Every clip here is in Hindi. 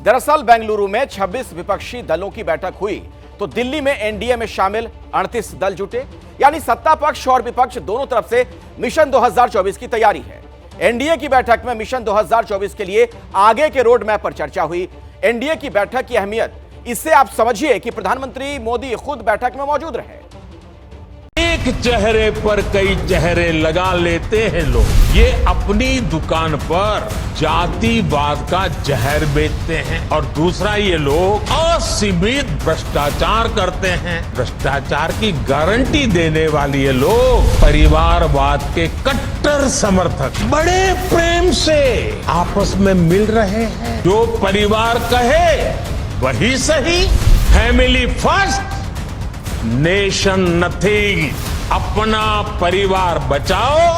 दरअसल बेंगलुरु में 26 विपक्षी दलों की बैठक हुई तो दिल्ली में एनडीए में शामिल 38 दल जुटे, यानी सत्ता पक्ष और विपक्ष दोनों तरफ से मिशन 2024 की तैयारी है। एनडीए की बैठक में मिशन 2024 के लिए आगे के रोड मैप पर चर्चा हुई। एनडीए की बैठक की अहमियत, इससे आप समझिए कि प्रधानमंत्री मोदी खुद बैठक में मौजूद रहे। एक चेहरे पर कई चेहरे लगा लेते हैं लोग। ये अपनी दुकान पर जातिवाद का जहर बेचते हैं और दूसरा ये लोग असीमित भ्रष्टाचार करते हैं। भ्रष्टाचार की गारंटी देने वाली ये लोग परिवारवाद के कट्टर समर्थक बड़े प्रेम से आपस में मिल रहे हैं। जो परिवार कहे वही सही, फैमिली फर्स्ट, नेशन नथिंग। अपना परिवार बचाओ,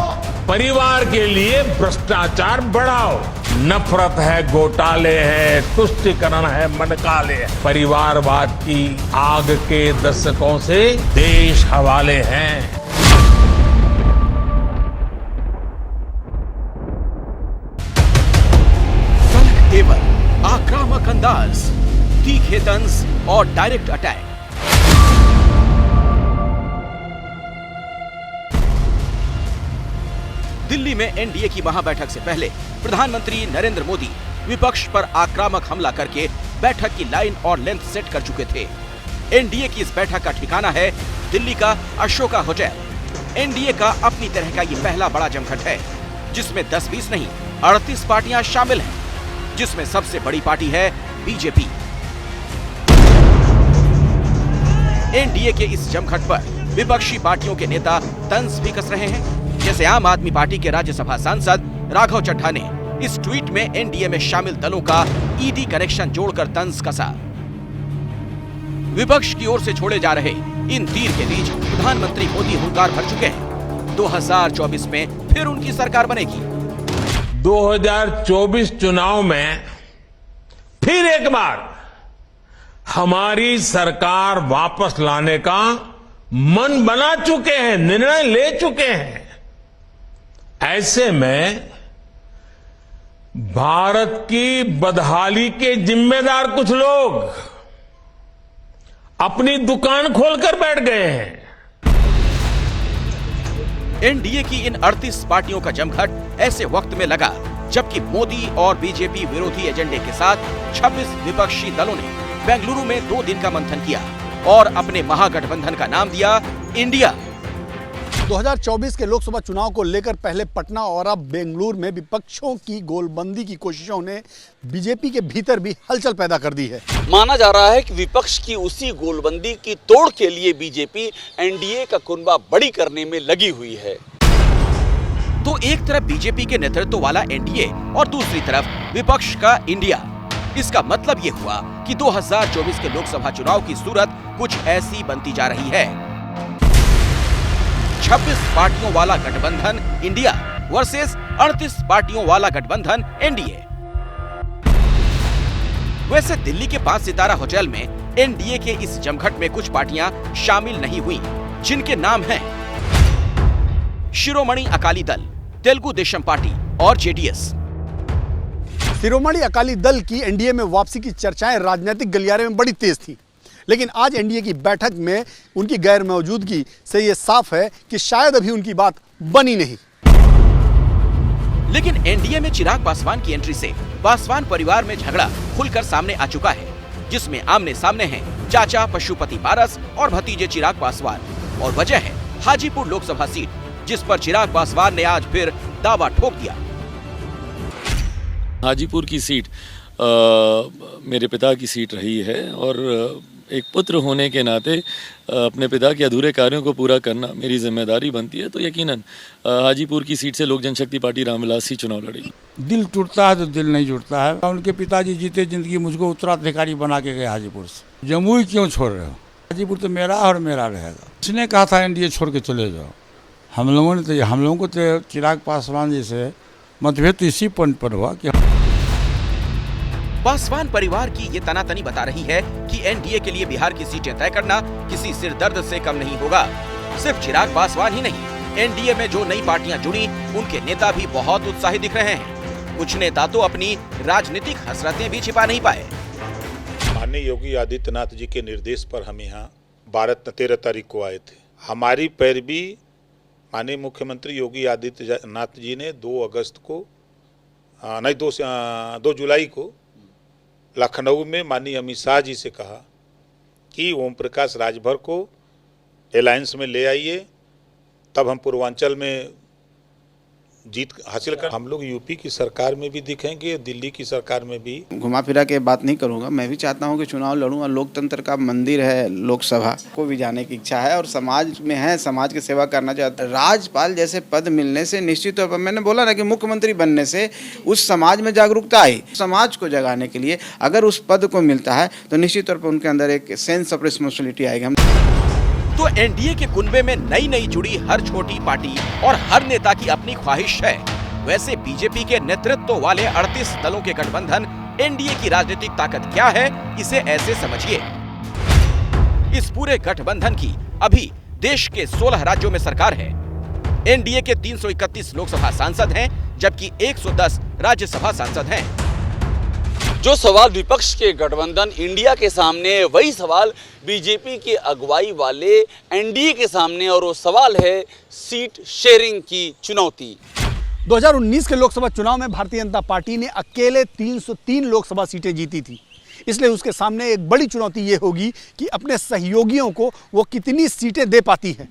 परिवार के लिए भ्रष्टाचार बढ़ाओ। नफरत है, घोटाले हैं, तुष्टीकरण है, मनकाले है। परिवारवाद की आग के दशकों से देश हवाले हैं। तल्ख तेवर, आक्रामक अंदाज, तीखे तंज और डायरेक्ट अटैक। दिल्ली में एनडीए की महाबैठक से पहले प्रधानमंत्री नरेंद्र मोदी विपक्ष पर आक्रामक हमला करके बैठक की लाइन और लेंथ सेट कर चुके थे। एनडीए की इस बैठक का ठिकाना है दिल्ली का अशोका होटल। एनडीए का अपनी तरह का ये पहला बड़ा जमघट है, जिसमें 10-20 नहीं 38 पार्टियां शामिल हैं, जिसमें सबसे बड़ी पार्टी है बीजेपी। एनडीए के इस जमघट पर विपक्षी पार्टियों के नेता तंज भी कस रहे हैं। जैसे आम आदमी पार्टी के राज्यसभा सांसद राघव चड्ढा ने इस ट्वीट में एनडीए में शामिल दलों का ईडी कनेक्शन जोड़कर तंज कसा। विपक्ष की ओर से छोड़े जा रहे इन तीर के बीच प्रधानमंत्री मोदी हुंकार भर चुके हैं। 2024 में फिर उनकी सरकार बनेगी। 2024 चुनाव में फिर एक बार हमारी सरकार वापस लाने का मन बना चुके हैं, निर्णय ले चुके हैं। ऐसे में भारत की बदहाली के जिम्मेदार कुछ लोग अपनी दुकान खोलकर बैठ गए हैं। एनडीए की इन 38 पार्टियों का जमघट ऐसे वक्त में लगा जबकि मोदी और बीजेपी विरोधी एजेंडे के साथ 26 विपक्षी दलों ने बेंगलुरु में 2 दिन का मंथन किया और अपने महागठबंधन का नाम दिया इंडिया। 2024 के लोकसभा चुनाव को लेकर पहले पटना और अब बेंगलुरु में विपक्षों की गोलबंदी की कोशिशों ने बीजेपी के भीतर भी हलचल पैदा कर दी है। माना जा रहा है कि विपक्ष की उसी गोलबंदी की तोड़ के लिए बीजेपी एनडीए का कुनबा बड़ी करने में लगी हुई है। तो एक तरफ बीजेपी के नेतृत्व वाला एनडीए और दूसरी तरफ विपक्ष का इंडिया। इसका मतलब ये हुआ कि 2024 के लोकसभा चुनाव की सूरत कुछ ऐसी बनती जा रही है। 26 पार्टियों वाला गठबंधन इंडिया वर्सेस 38 पार्टियों वाला गठबंधन एनडीए। वैसे दिल्ली के 5 सितारा होटल में एनडीए के इस जमघट में कुछ पार्टियां शामिल नहीं हुई, जिनके नाम हैं शिरोमणि अकाली दल, तेलुगु देशम पार्टी और जेडीएस। शिरोमणि अकाली दल की एनडीए में वापसी की चर्चाएं राजनीतिक गलियारे में बड़ी तेज थी, लेकिन आज एनडीए की बैठक में उनकी गैर मौजूदगी से यह साफ है कि शायद अभी उनकी बात बनी नहीं। लेकिन एनडीए में चिराग पासवान की एंट्री से पासवान परिवार में झगड़ा खुलकर सामने आ चुका है, जिसमें आमने सामने हैं चाचा पशुपति पारस और भतीजे चिराग पासवान। और वजह है हाजीपुर लोकसभा सीट, जिस पर चिराग पासवान ने आज फिर दावा ठोक दिया। हाजीपुर की सीट मेरे पिता की सीट रही है और एक पुत्र होने के नाते अपने पिता के अधूरे कार्यों को पूरा करना मेरी जिम्मेदारी बनती है। तो यकीनन हाजीपुर की सीट से लोक जनशक्ति पार्टी रामविलास ही चुनाव लड़ेगी। दिल टूटता है तो दिल नहीं जुड़ता है। उनके पिताजी जीते जिंदगी मुझको उत्तराधिकारी बना के गए हाजीपुर से। जमुई क्यों छोड़ रहे हो? हाजीपुर तो मेरा और मेरा रहेगा। उसने कहा था एनडीए छोड़ के चले जाओ। हम लोगों को तो चिराग पासवान जी से मतभेद तो इसी पॉइंट पर हुआ कि पासवान परिवार की ये तनातनी बता रही है कि एनडीए के लिए बिहार की सीटें तय करना किसी सिरदर्द से कम नहीं होगा। सिर्फ चिराग पासवान ही नहीं, एनडीए में जो नई पार्टियां जुड़ी उनके नेता भी बहुत उत्साही दिख रहे हैं। कुछ नेता तो अपनी राजनीतिक हसरतें भी छिपा नहीं पाए। माननीय योगी आदित्यनाथ जी के निर्देश पर हम यहाँ 13 तारीख को आए थे। हमारी पैरवी माननीय मुख्यमंत्री योगी आदित्यनाथ जी ने 2 जुलाई को लखनऊ में माननीय अमित शाह जी से कहा कि ओम प्रकाश राजभर को अलायंस में ले आइए, तब हम पूर्वांचल में जीत हासिल कर। हम लोग यूपी की सरकार में भी दिखेंगे, दिल्ली की सरकार में भी। घुमा फिरा के बात नहीं करूंगा, मैं भी चाहता हूं कि चुनाव लड़ूं और लोकतंत्र का मंदिर है लोकसभा को भी जाने की इच्छा है और समाज में है, समाज की सेवा करना चाहता है। राज्यपाल जैसे पद मिलने से निश्चित तौर पर मैंने बोला ना कि मुख्यमंत्री बनने से उस समाज में जागरूकता आई। समाज को जगाने के लिए अगर उस पद को मिलता है तो निश्चित तौर पर उनके अंदर एक सेंस ऑफ रिस्पॉन्सिबिलिटी आएगी। तो एनडीए के कुनबे में नई नई जुड़ी हर छोटी पार्टी और हर नेता की अपनी ख्वाहिश है। वैसे बीजेपी के नेतृत्व वाले 38 दलों के गठबंधन एनडीए की राजनीतिक ताकत क्या है, इसे ऐसे समझिए। इस पूरे गठबंधन की अभी देश के 16 राज्यों में सरकार है। एनडीए के 331 लोकसभा सांसद हैं, जबकि 110 राज्यसभा सांसद हैं। जो सवाल विपक्ष के गठबंधन इंडिया के सामने, वही सवाल बीजेपी की अगुवाई वाले एनडीए के सामने, और वो सवाल है सीट शेयरिंग की चुनौती। 2019 के लोकसभा चुनाव में भारतीय जनता पार्टी ने अकेले 303 लोकसभा सीटें जीती थी। इसलिए उसके सामने एक बड़ी चुनौती ये होगी कि अपने सहयोगियों को वो कितनी सीटें दे पाती है।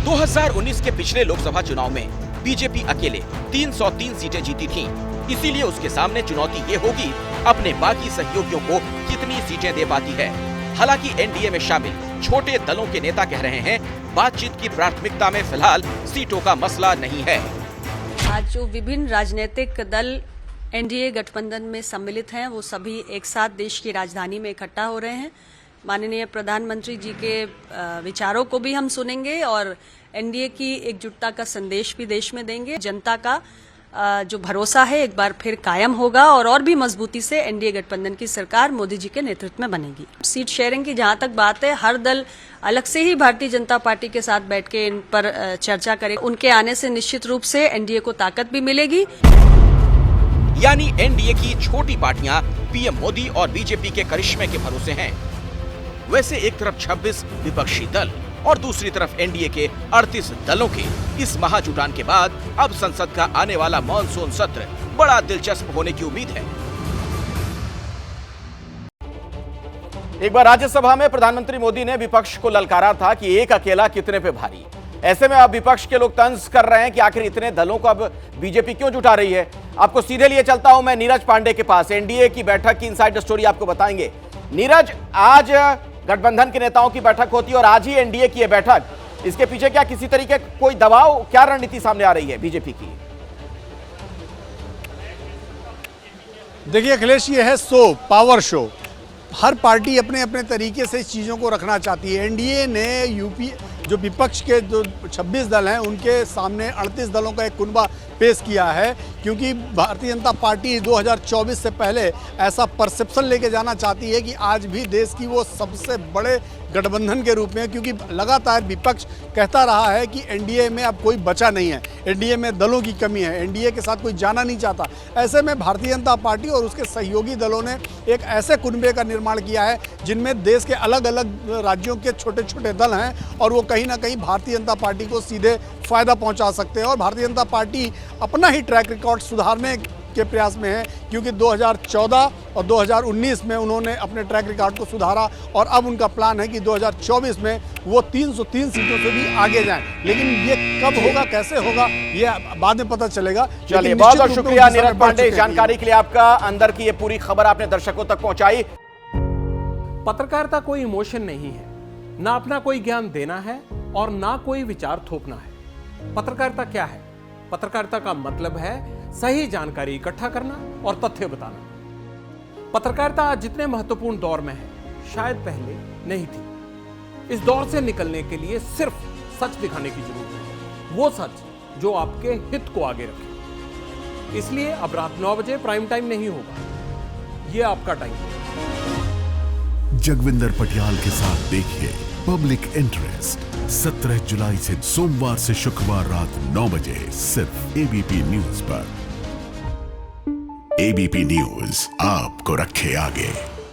2019 के पिछले लोकसभा चुनाव में बीजेपी अकेले 303 सीटें जीती थी। इसीलिए उसके सामने चुनौती ये होगी अपने बाकी सहयोगियों को कितनी सीटें दे पाती है। हालांकि एनडीए में शामिल छोटे दलों के नेता कह रहे हैं बातचीत की प्राथमिकता में फिलहाल सीटों का मसला नहीं है। आज जो विभिन्न राजनीतिक दल एनडीए गठबंधन में सम्मिलित हैं, वो सभी एक साथ देश की राजधानी में इकट्ठा हो रहे हैं। माननीय प्रधानमंत्री जी के विचारों को भी हम सुनेंगे और एनडीए की एकजुटता का संदेश भी देश में देंगे। जनता का जो भरोसा है एक बार फिर कायम होगा और भी मजबूती से एनडीए गठबंधन की सरकार मोदी जी के नेतृत्व में बनेगी। सीट शेयरिंग की जहां तक बात है, हर दल अलग से ही भारतीय जनता पार्टी के साथ बैठ के इन पर चर्चा करे। उनके आने से निश्चित रूप से एनडीए को ताकत भी मिलेगी। यानी एनडीए की छोटी पार्टियां पीएम मोदी और बीजेपी के करिश्मे के भरोसे हैं। वैसे एक तरफ 26 विपक्षी दल और दूसरी तरफ एनडीए के 38 दलों के इस महाजुटान के बाद अब संसद का आने वाला मॉनसून सत्र बड़ा दिलचस्प होने की उम्मीद है। एक बार राज्यसभा में प्रधानमंत्री मोदी ने विपक्ष को ललकारा था कि एक अकेला कितने पे भारी। ऐसे में अब विपक्ष के लोग तंज कर रहे हैं कि आखिर इतने दलों को अब बीजेपी क्यों जुटा रही है। आपको सीधे लिए चलता हूं मैं नीरज पांडे के पास। एनडीए की बैठक की इनसाइड स्टोरी आपको बताएंगे। नीरज, आज गठबंधन के नेताओं की बैठक होती है और आज ही एनडीए की बैठक, इसके पीछे क्या किसी तरीके कोई दबाव, क्या रणनीति सामने आ रही है बीजेपी की? देखिए अखिलेश, ये है शो, पावर शो। हर पार्टी अपने अपने तरीके से चीज़ों को रखना चाहती है। एनडीए ने यूपी जो विपक्ष के जो 26 दल हैं उनके सामने 38 दलों का एक कुनबा पेश किया है, क्योंकि भारतीय जनता पार्टी 2024 से पहले ऐसा परसेप्शन लेके जाना चाहती है कि आज भी देश की वो सबसे बड़े गठबंधन के रूप में, क्योंकि लगातार विपक्ष कहता रहा है कि एनडीए में अब कोई बचा नहीं है, एनडीए में दलों की कमी है, एनडीए के साथ कोई जाना नहीं चाहता। ऐसे में भारतीय जनता पार्टी और उसके सहयोगी दलों ने एक ऐसे कुनबे का निर्माण किया है जिनमें देश के अलग अलग राज्यों के छोटे छोटे दल हैं और वो कहीं ना कहीं भारतीय जनता पार्टी को सीधे फायदा पहुंचा सकते हैं। और भारतीय जनता पार्टी अपना ही ट्रैक रिकॉर्ड सुधारने के प्रयास में है, क्योंकि 2014 और 2019 में उन्होंने अपने ट्रैक रिकॉर्ड को सुधारा और अब उनका प्लान है कि 2024 में वो 303 सीटों से भी आगे जाएं। लेकिन ये कब होगा, कैसे होगा, ये बाद में पता चलेगा। चलिए, बहुत बहुत शुक्रिया नीरज पांडे, जानकारी के लिए आपका। अंदर की ये पूरी खबर आपने दर्शकों तक पहुंचाई। पत्रकारिता कोई इमोशन नहीं है, ना अपना कोई ज्ञान देना है और ना कोई विचार थोपना है। पत्रकारिता क्या है? पत्रकारिता का मतलब है सही जानकारी इकट्ठा करना और तथ्य बताना। पत्रकारिता आज जितने महत्वपूर्ण दौर में है, शायद पहले नहीं थी। इस दौर से निकलने के लिए सिर्फ सच दिखाने की जरूरत है, वो सच जो आपके हित को आगे रखे। इसलिए अब रात 9 बजे प्राइम टाइम नहीं होगा, ये आपका टाइम है। जगविंदर पटियाल के साथ देखिए पब्लिक इंटरेस्ट 17 जुलाई से सोमवार से शुक्रवार रात 9 बजे सिर्फ एबीपी न्यूज पर। एबीपी न्यूज आपको रखे आगे।